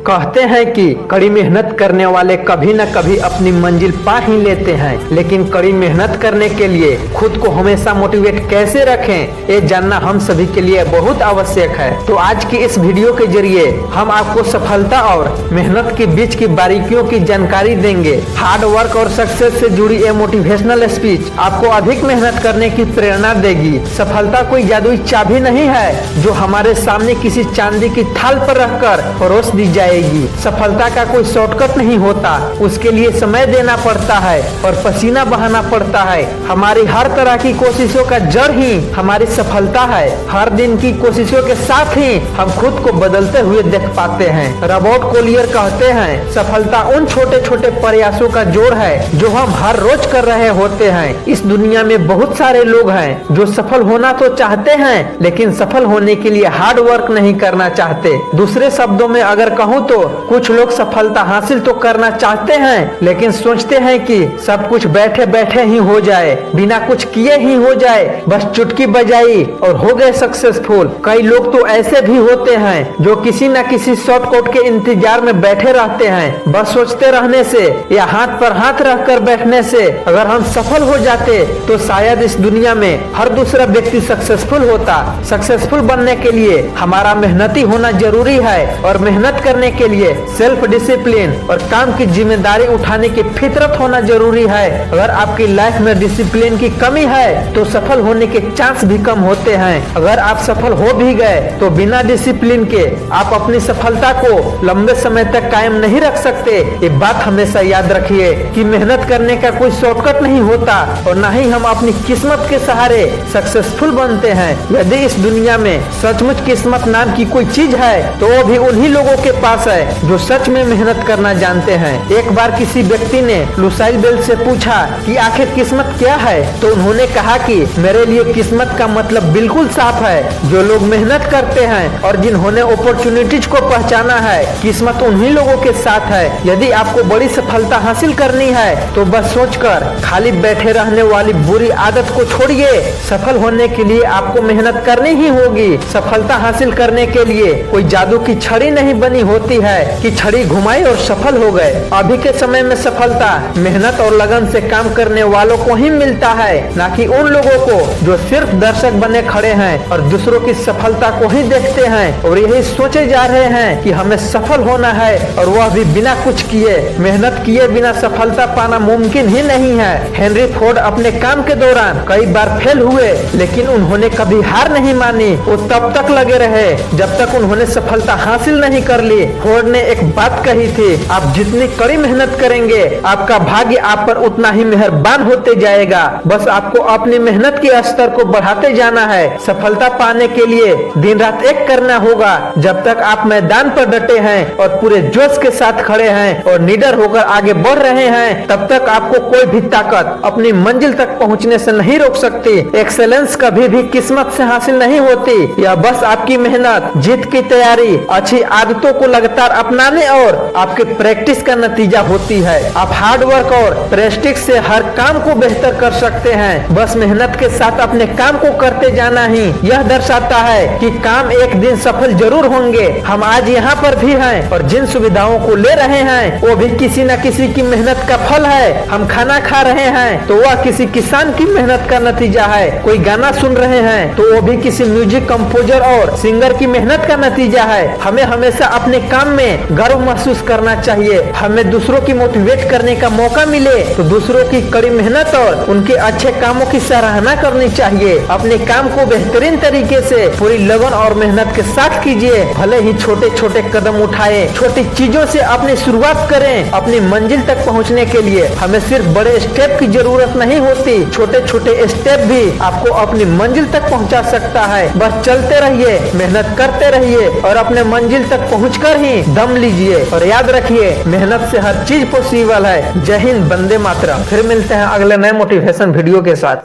कहते हैं कि कड़ी मेहनत करने वाले कभी न कभी अपनी मंजिल पा ही लेते हैं, लेकिन कड़ी मेहनत करने के लिए खुद को हमेशा मोटिवेट कैसे रखें, ये जानना हम सभी के लिए बहुत आवश्यक है। तो आज की इस वीडियो के जरिए हम आपको सफलता और मेहनत के बीच की बारीकियों की जानकारी देंगे। हार्ड वर्क और सक्सेस से जुड़ी ये मोटिवेशनल स्पीच आपको अधिक मेहनत करने की प्रेरणा देगी। सफलता कोई जादुई चाबी नहीं है जो हमारे सामने किसी चांदी की थाल पर रखकर परोस दी जाएगी। सफलता का कोई शॉर्टकट नहीं होता, उसके लिए समय देना पड़ता है और पसीना बहाना पड़ता है। हमारी हर तरह की कोशिशों का जड़ ही हमारी सफलता है। हर दिन की कोशिशों के साथ ही हम खुद को बदलते हुए देख पाते हैं। रॉबर्ट कोलियर कहते हैं, सफलता उन छोटे छोटे प्रयासों का जोड़ है जो हम हर रोज कर रहे होते हैं। इस दुनिया में बहुत सारे लोग हैं जो सफल होना तो चाहते हैं, लेकिन सफल होने के लिए हार्ड वर्क नहीं करना चाहते। दूसरे शब्दों में अगर कहूँ तो कुछ लोग सफलता हासिल तो करना चाहते हैं, लेकिन सोचते हैं कि सब कुछ बैठे बैठे ही हो जाए, बिना कुछ किए ही हो जाए, बस चुटकी बजाई और हो गए सक्सेसफुल। कई लोग तो ऐसे भी होते हैं जो किसी न किसी शॉर्टकट के इंतजार में बैठे रहते हैं। बस सोचते रहने से या हाथ पर हाथ रखकर बैठने से अगर हम सफल हो जाते तो शायद इस दुनिया में हर दूसरा व्यक्ति सक्सेसफुल होता। सक्सेसफुल बनने के लिए हमारा मेहनती होना जरूरी है और मेहनत करने के लिए सेल्फ डिसिप्लिन और काम की जिम्मेदारी उठाने की फितरत होना जरूरी है। अगर आपकी लाइफ में डिसिप्लिन की कमी है तो सफल होने के चांस भी कम होते हैं। अगर आप सफल हो भी गए तो बिना डिसिप्लिन के आप अपनी सफलता को लंबे समय तक कायम नहीं रख सकते। ये बात हमेशा याद रखिए कि मेहनत करने का कोई शॉर्टकट नहीं होता और न ही हम अपनी किस्मत के सहारे सक्सेसफुल बनते हैं। यदि इस दुनिया में सचमुच किस्मत नाम की कोई चीज है तो वो भी उन्हीं लोगों के पास है जो सच में मेहनत करना जानते हैं। एक बार किसी व्यक्ति ने लुसाइल बेल से पूछा कि आखिर किस्मत क्या है, तो उन्होंने कहा कि मेरे लिए किस्मत का मतलब बिल्कुल साफ है, जो लोग मेहनत करते हैं और जिन्होंने अपॉर्चुनिटीज को पहचाना है। किस्मत उन्हीं लोगों के साथ है। यदि आपको बड़ी सफलता हासिल करनी है तो बस सोचकर खाली बैठे रहने वाली बुरी आदत को छोड़िए। सफल होने के लिए आपको मेहनत करनी ही होगी। सफलता हासिल करने के लिए कोई जादू की छड़ी नहीं बनी होती है कि छड़ी घुमाई और सफल हो गए। अभी के समय में सफलता मेहनत और लगन से काम करने वालों को ही मिलता है, न कि उन लोगों को जो सिर्फ दर्शक बने खड़े हैं और दूसरों की सफलता को ही देखते हैं और यही सोचे जा रहे हैं कि हमें सफल होना है, और वह भी बिना कुछ किए। मेहनत किए बिना सफलता पाना मुमकिन ही नहीं है। हेनरी फोर्ड अपने काम के दौरान कई बार फेल हुए, लेकिन उन्होंने कभी हार नहीं मानी। वो तब तक लगे रहे जब तक उन्होंने सफलता हासिल नहीं कर ली। फोर्ड ने एक बात कही थी, आप जितनी कड़ी मेहनत करेंगे आपका भाग्य आप पर उतना ही मेहरबान होते जाएगा। बस आपको अपनी मेहनत के स्तर को बढ़ाते जाना है। सफलता पाने के लिए दिन रात एक करना होगा। जब तक आप मैदान पर डटे हैं और पूरे जोश के साथ खड़े हैं और निडर होकर आगे बढ़ रहे हैं, तब तक आपको कोई भी ताकत अपनी मंजिल तक पहुंचने से नहीं रोक सकती। एक्सेलेंस कभी भी किस्मत से हासिल नहीं होती, यह बस आपकी मेहनत, जीत की तैयारी, अच्छी आदतों को लगातार अपनाने और आपके प्रैक्टिस का नतीजा होती है। आप हार्ड वर्क और प्रैक्टिस से हर काम को बेहतर कर सकते हैं। बस मेहनत के साथ अपने काम को करते जाना ही यह दर्शाता है कि काम एक दिन सफल जरूर होंगे। हम आज यहाँ पर भी हैं और जिन सुविधाओं को ले रहे हैं वो भी किसी न किसी की मेहनत का फल है। हम खाना खा रहे हैं तो वह किसी किसान की मेहनत का नतीजा है। कोई गाना सुन रहे हैं तो वो भी किसी म्यूजिक कंपोजर और सिंगर की मेहनत का नतीजा है। हमें हमेशा अपने काम में गर्व महसूस करना चाहिए। हमें दूसरों की मोटिवेट करने का मौका मिले तो दूसरों की कड़ी मेहनत और उनके अच्छे कामों की सराहना करनी चाहिए। अपने काम को बेहतरीन तरीके से पूरी लगन और मेहनत के साथ कीजिए। भले ही छोटे छोटे कदम उठाए, छोटी चीजों से अपनी शुरुआत करें। अपनी मंजिल तक पहुंचने के लिए हमें सिर्फ बड़े स्टेप की जरूरत नहीं होती, छोटे छोटे स्टेप भी आपको अपनी मंजिल तक पहुंचा सकता है। बस चलते रहिए, मेहनत करते रहिए और अपने मंजिल तक पहुंचकर ही दम लीजिए। और याद रखिए, मेहनत से हर चीज पॉसिबल है। जय हिंद, वंदे मातरम। फिर मिलते हैं अगले नए मोटिवेशन वीडियो के साथ।